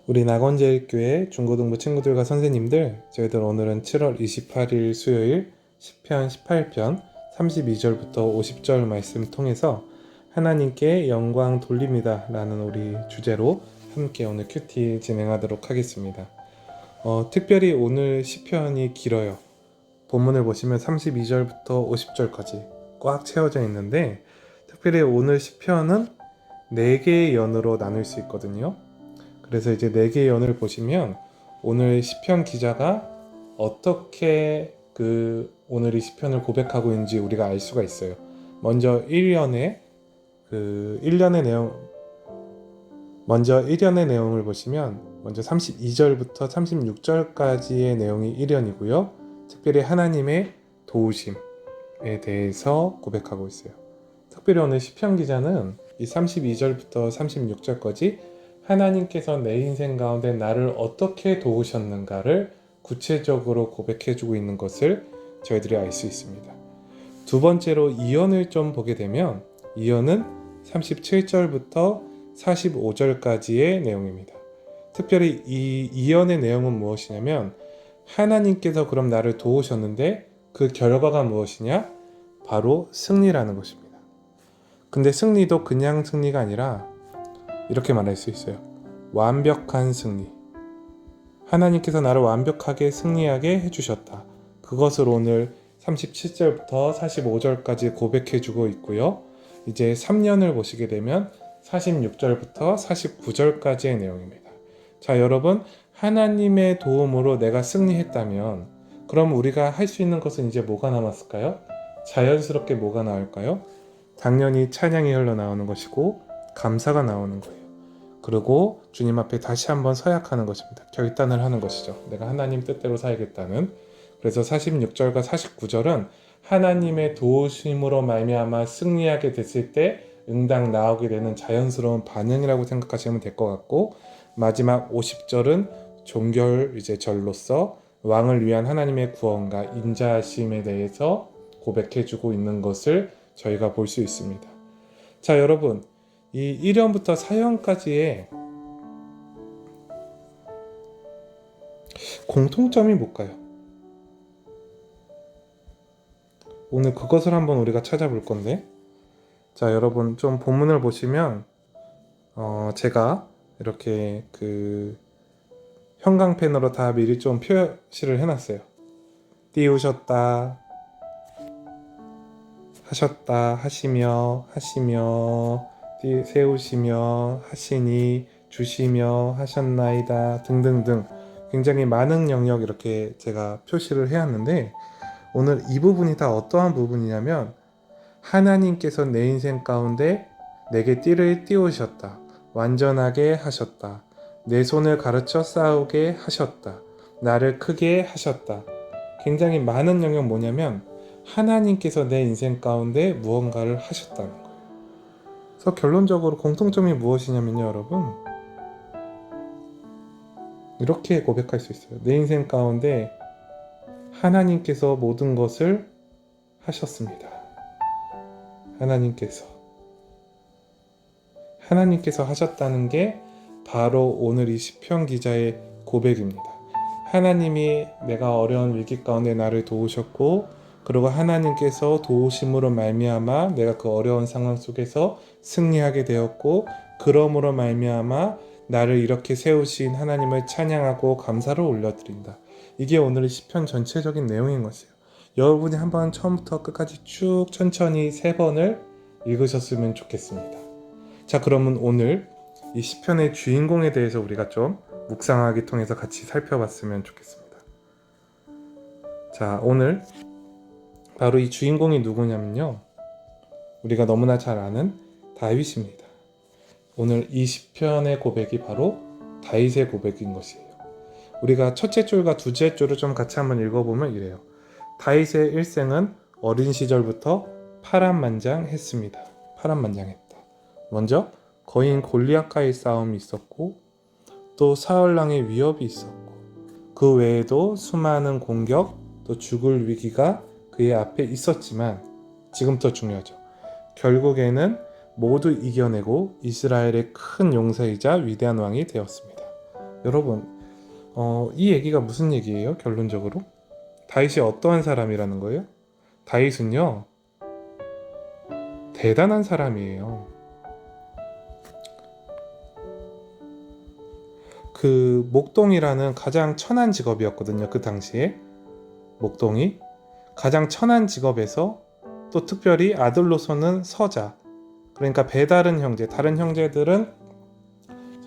우리 낙원제일교회 중고등부 친구들과 선생님들, 저희들 오늘은 7월 28일 수요일 10편 18편 32절부터 50절 말씀 통해서 하나님께 영광 돌립니다 라는 우리 주제로 함께 오늘 큐티 진행하도록 하겠습니다. 특별히 오늘 시편이 길어요. 본문을 보시면 32절부터 50절까지 꽉 채워져 있는데, 특별히 오늘 시편은 4개의 연으로 나눌 수 있거든요. 그래서 이제 4개의 연을 보시면 오늘 시편 기자가 어떻게 오늘 이 시편을 고백하고 있는지 우리가 알 수가 있어요. 먼저 1연의 내용을 보시면 먼저 32절부터 36절까지의 내용이 1연이고요. 특별히 하나님의 도우심에 대해서 고백하고 있어요. 특별히 오늘 시편 기자는 이 32절부터 36절까지 하나님께서 내 인생 가운데 나를 어떻게 도우셨는가를 구체적으로 고백해주고 있는 것을 저희들이 알 수 있습니다. 두 번째로 이언을 좀 보게 되면 이언은 37절부터 45절까지의 내용입니다. 특별히 이 이언의 내용은 무엇이냐면, 하나님께서 그럼 나를 도우셨는데 그 결과가 무엇이냐? 바로 승리라는 것입니다. 근데 승리도 그냥 승리가 아니라 이렇게 말할 수 있어요. 완벽한 승리. 하나님께서 나를 완벽하게 승리하게 해주셨다. 그것을 오늘 37절부터 45절까지 고백해주고 있고요. 이제 3년을 보시게 되면 46절부터 49절까지의 내용입니다. 자, 여러분, 하나님의 도움으로 내가 승리했다면 그럼 우리가 할 수 있는 것은 이제 뭐가 남았을까요? 자연스럽게 뭐가 나올까요? 당연히 찬양이 흘러나오는 것이고 감사가 나오는 거예요. 그리고 주님 앞에 다시 한번 서약하는 것입니다. 결단을 하는 것이죠. 내가 하나님 뜻대로 살겠다는. 그래서 46절과 49절은 하나님의 도우심으로 말미암아 승리하게 됐을 때 응당 나오게 되는 자연스러운 반응이라고 생각하시면 될 것 같고, 마지막 50절은 종결절로서 왕을 위한 하나님의 구원과 인자하심에 대해서 고백해주고 있는 것을 저희가 볼 수 있습니다. 자, 여러분, 이 1연부터 4연까지의 공통점이 뭘까요? 오늘 그것을 한번 우리가 찾아볼 건데, 자, 여러분 좀 본문을 보시면 제가 이렇게 형광펜으로 다 미리 좀 표시를 해놨어요. 띄우셨다, 하셨다, 하시며, 세우시며, 하시니, 주시며, 하셨나이다 등등등 굉장히 많은 영역 이렇게 제가 표시를 해왔는데, 오늘 이 부분이 다 어떠한 부분이냐면, 하나님께서 내 인생 가운데 내게 띠를 띄우셨다, 완전하게 하셨다, 내 손을 가르쳐 싸우게 하셨다, 나를 크게 하셨다. 굉장히 많은 영역 뭐냐면 하나님께서 내 인생 가운데 무언가를 하셨다는 거예요. 그래서 결론적으로 공통점이 무엇이냐면요, 여러분, 이렇게 고백할 수 있어요. 내 인생 가운데 하나님께서 모든 것을 하셨습니다. 하나님께서 하셨다는 게 바로 오늘 이 시편 기자의 고백입니다. 하나님이 내가 어려운 위기 가운데 나를 도우셨고, 그리고 하나님께서 도우심으로 말미암아 내가 그 어려운 상황 속에서 승리하게 되었고, 그러므로 말미암아 나를 이렇게 세우신 하나님을 찬양하고 감사를 올려드린다. 이게 오늘의 시편 전체적인 내용인 것이에요. 여러분이 한번 처음부터 끝까지 쭉 천천히 3번을 읽으셨으면 좋겠습니다. 자, 그러면 오늘 이 시편의 주인공에 대해서 우리가 좀 묵상하기 통해서 같이 살펴봤으면 좋겠습니다. 자, 오늘 바로 이 주인공이 누구냐면요, 우리가 너무나 잘 아는 다윗입니다. 오늘 이 시편의 고백이 바로 다윗의 고백인 것이에요. 우리가 첫째 줄과 둘째 줄을 좀 같이 한번 읽어보면 이래요. 다윗의 일생은 어린 시절부터 파란만장했습니다. 파란만장했다. 먼저 거인 골리앗과의 싸움이 있었고, 또 사울왕의 위협이 있었고, 그 외에도 수많은 공격, 또 죽을 위기가 그의 앞에 있었지만, 지금부터 중요하죠. 결국에는 모두 이겨내고 이스라엘의 큰 용사이자 위대한 왕이 되었습니다. 여러분, 이 얘기가 무슨 얘기예요? 결론적으로 다윗이 어떠한 사람이라는 거예요? 다윗은요, 대단한 사람이에요. 그 목동이라는 가장 천한 직업이었거든요. 그 당시에 목동이 가장 천한 직업에서 또 특별히 아들로서는 서자, 그러니까 배다른 형제, 다른 형제들은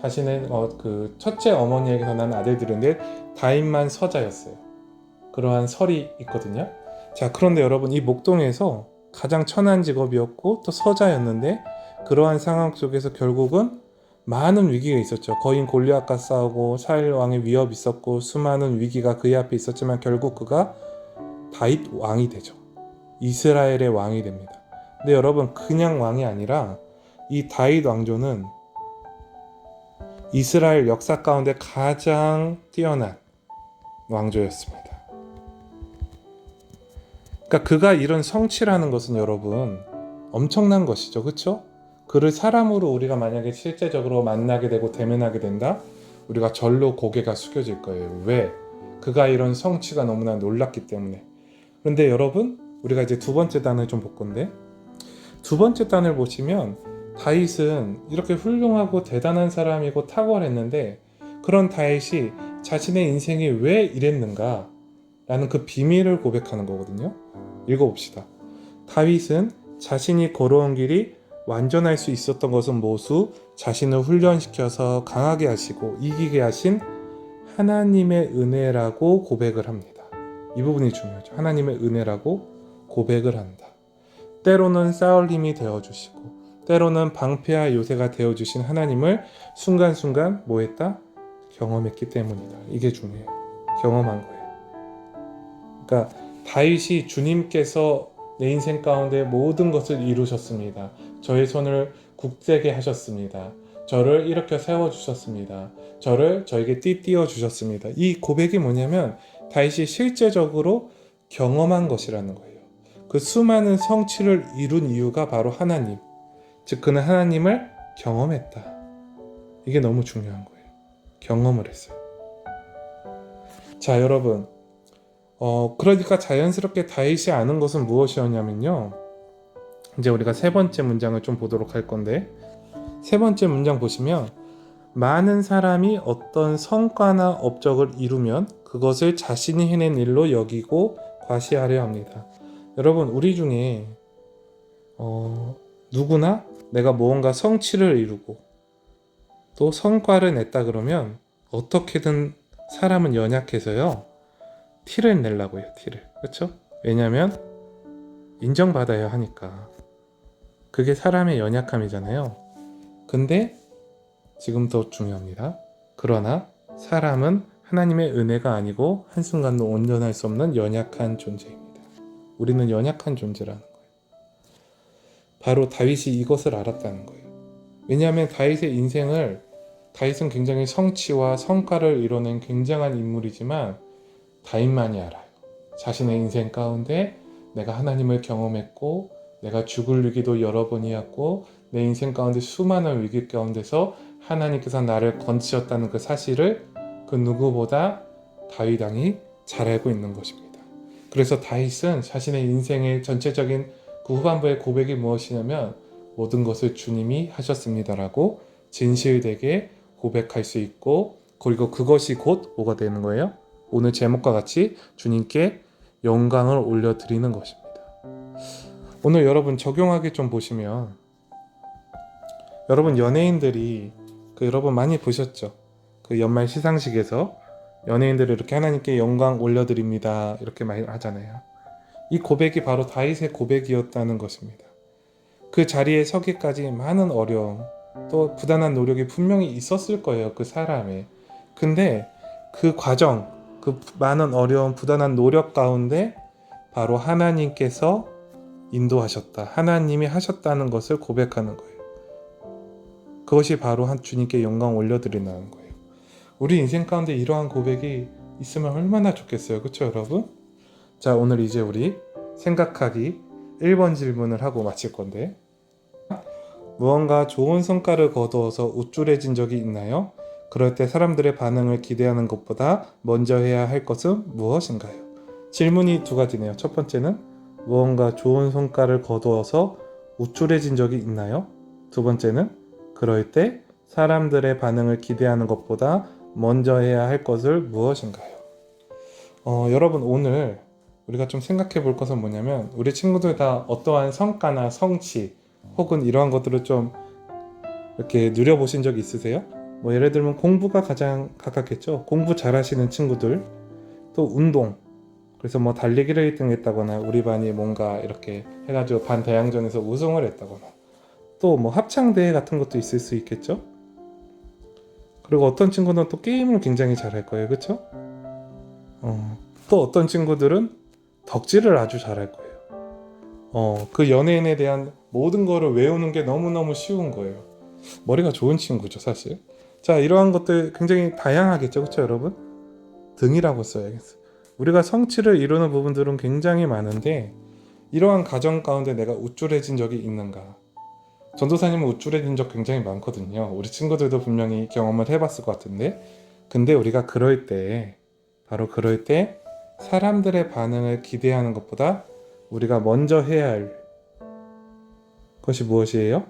자신의 그 첫째 어머니에게서 난 아들들인데 다윗만 서자였어요. 그러한 설이 있거든요. 자, 그런데 여러분, 이 목동에서 가장 천한 직업이었고 또 서자였는데 그러한 상황 속에서 결국은 많은 위기가 있었죠. 거인 골리앗과 싸우고 사일 왕의 위협이 있었고 수많은 위기가 그의 앞에 있었지만 결국 그가 다윗 왕이 되죠. 이스라엘의 왕이 됩니다. 근데 여러분, 그냥 왕이 아니라 이 다윗 왕조는 이스라엘 역사 가운데 가장 뛰어난 왕조였습니다. 그러니까 그가 이룬 성취라는 것은 여러분 엄청난 것이죠. 그렇죠? 그를 사람으로 우리가 만약에 실제적으로 만나게 되고 대면하게 된다? 우리가 절로 고개가 숙여질 거예요. 왜? 그가 이룬 성취가 너무나 놀랍기 때문에. 그런데 여러분, 우리가 이제 두 번째 단을 좀 볼 건데, 두 번째 단을 보시면 다윗은 이렇게 훌륭하고 대단한 사람이고 탁월했는데 그런 다윗이 자신의 인생이 왜 이랬는가 라는 그 비밀을 고백하는 거거든요. 읽어봅시다. 다윗은 자신이 걸어온 길이 완전할 수 있었던 것은 모두 자신을 훈련시켜서 강하게 하시고 이기게 하신 하나님의 은혜라고 고백을 합니다. 이 부분이 중요하죠. 하나님의 은혜라고 고백을 한다. 때로는 싸울 힘이 되어주시고 때로는 방패와 요새가 되어주신 하나님을 순간순간 뭐 했다? 경험했기 때문이다. 이게 중요해요. 경험한 거예요. 그러니까 다윗이 주님께서 내 인생 가운데 모든 것을 이루셨습니다. 저의 손을 굳세게 하셨습니다. 저를 일으켜 세워주셨습니다. 저를 저에게 띠띠어 주셨습니다. 이 고백이 뭐냐면 다윗이 실제적으로 경험한 것이라는 거예요. 그 수많은 성취를 이룬 이유가 바로 하나님, 즉 그는 하나님을 경험했다. 이게 너무 중요한 거예요. 경험을 했어요. 자, 여러분, 그러니까 자연스럽게 다윗이 아는 것은 무엇이었냐면요, 이제 우리가 세 번째 문장을 좀 보도록 할 건데, 세 번째 문장 보시면 많은 사람이 어떤 성과나 업적을 이루면 그것을 자신이 해낸 일로 여기고 과시하려 합니다. 여러분, 우리 중에 누구나 내가 무언가 성취를 이루고 또 성과를 냈다 그러면 어떻게든 사람은 연약해서요, 티를 내려고 해요. 티를. 그렇죠? 왜냐하면 인정받아야 하니까. 그게 사람의 연약함이잖아요. 근데 지금 더 중요합니다. 그러나 사람은 하나님의 은혜가 아니고 한순간도 온전할 수 없는 연약한 존재입니다. 우리는 연약한 존재라는 거예요. 바로 다윗이 이것을 알았다는 거예요. 왜냐하면 다윗은 굉장히 성취와 성과를 이뤄낸 굉장한 인물이지만 다윗만이 알아요. 자신의 인생 가운데 내가 하나님을 경험했고 내가 죽을 위기도 여러 번이었고 내 인생 가운데 수많은 위기 가운데서 하나님께서 나를 건지셨다는 그 사실을 그 누구보다 다윗 왕이 잘 알고 있는 것입니다. 그래서 다윗은 자신의 인생의 전체적인 그 후반부의 고백이 무엇이냐면 모든 것을 주님이 하셨습니다라고 진실되게 고백할 수 있고, 그리고 그것이 곧 뭐가 되는 거예요? 오늘 제목과 같이 주님께 영광을 올려드리는 것입니다. 오늘 여러분 적용하게 좀 보시면, 여러분 연예인들이 여러분 많이 보셨죠? 그 연말 시상식에서 연예인들이 이렇게 하나님께 영광 올려드립니다 이렇게 많이 하잖아요. 이 고백이 바로 다윗의 고백이었다는 것입니다. 그 자리에 서기까지 많은 어려움 또 부단한 노력이 분명히 있었을 거예요. 그 사람의. 근데 그 과정, 그 많은 어려움 부단한 노력 가운데 바로 하나님께서 인도하셨다, 하나님이 하셨다는 것을 고백하는 거예요. 그것이 바로 주님께 영광 올려드린다는 거예요. 우리 인생 가운데 이러한 고백이 있으면 얼마나 좋겠어요. 그렇죠 여러분? 자, 오늘 이제 우리 생각하기 1번 질문을 하고 마칠 건데, 무언가 좋은 성과를 거두어서 우쭐해진 적이 있나요? 그럴 때 사람들의 반응을 기대하는 것보다 먼저 해야 할 것은 무엇인가요? 질문이 두 가지네요. 첫 번째는 무언가 좋은 성과를 거두어서 우쭐해진 적이 있나요? 두 번째는 그럴 때 사람들의 반응을 기대하는 것보다 먼저 해야 할 것을 무엇인가요? 여러분 오늘 우리가 좀 생각해 볼 것은 뭐냐면 우리 친구들 다 어떠한 성과나 성취 혹은 이러한 것들을 좀 이렇게 누려보신 적 있으세요? 뭐 예를 들면 공부가 가장 가깝겠죠. 공부 잘하시는 친구들, 또 운동. 그래서 뭐 달리기를 1등 했다거나 우리 반이 뭔가 이렇게 해가지고 반 대항전에서 우승을 했다거나 또 뭐 합창대회 같은 것도 있을 수 있겠죠. 그리고 어떤 친구는 또 게임을 굉장히 잘할 거예요. 그쵸? 또 어떤 친구들은 덕질을 아주 잘할 거예요. 그 연예인에 대한 모든 거를 외우는 게 너무너무 쉬운 거예요. 머리가 좋은 친구죠, 사실. 자, 이러한 것들 굉장히 다양하겠죠, 그렇죠, 여러분? 등이라고 써야겠어요. 우리가 성취를 이루는 부분들은 굉장히 많은데 이러한 가정 가운데 내가 우쭐해진 적이 있는가? 전도사님은 우쭐해진 적 굉장히 많거든요. 우리 친구들도 분명히 경험을 해봤을 것 같은데 근데 우리가 그럴 때 바로 그럴 때 사람들의 반응을 기대하는 것보다 우리가 먼저 해야 할 것이 무엇이에요?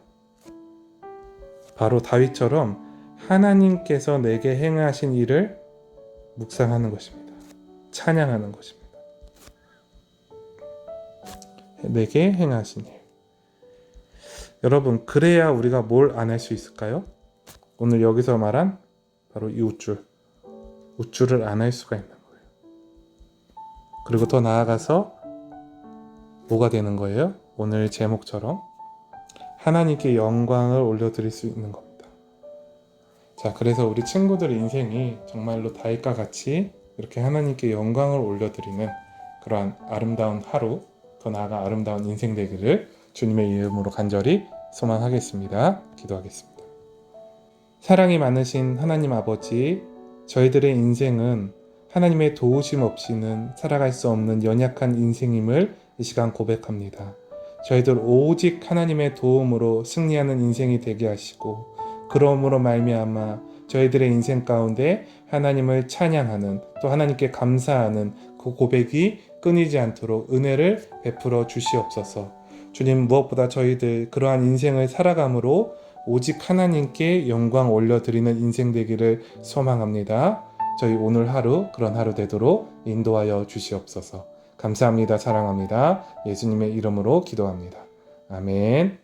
바로 다윗처럼 하나님께서 내게 행하신 일을 묵상하는 것입니다. 찬양하는 것입니다. 내게 행하신 일. 여러분, 그래야 우리가 뭘 안 할 수 있을까요? 오늘 여기서 말한 바로 이 우쭐을 안 할 수가 있는 거예요. 그리고 더 나아가서 뭐가 되는 거예요? 오늘 제목처럼 하나님께 영광을 올려드릴 수 있는 겁니다. 자, 그래서 우리 친구들 인생이 정말로 다윗과 같이 이렇게 하나님께 영광을 올려드리는 그러한 아름다운 하루, 더 나아가 아름다운 인생 되기를 주님의 이름으로 간절히 소망하겠습니다. 기도하겠습니다. 사랑이 많으신 하나님 아버지, 저희들의 인생은 하나님의 도우심 없이는 살아갈 수 없는 연약한 인생임을 이 시간 고백합니다. 저희들 오직 하나님의 도움으로 승리하는 인생이 되게 하시고 그러므로 말미암아 저희들의 인생 가운데 하나님을 찬양하는 또 하나님께 감사하는 그 고백이 끊이지 않도록 은혜를 베풀어 주시옵소서. 주님, 무엇보다 저희들 그러한 인생을 살아감으로 오직 하나님께 영광 올려드리는 인생 되기를 소망합니다. 저희 오늘 하루 그런 하루 되도록 인도하여 주시옵소서. 감사합니다. 사랑합니다. 예수님의 이름으로 기도합니다. 아멘.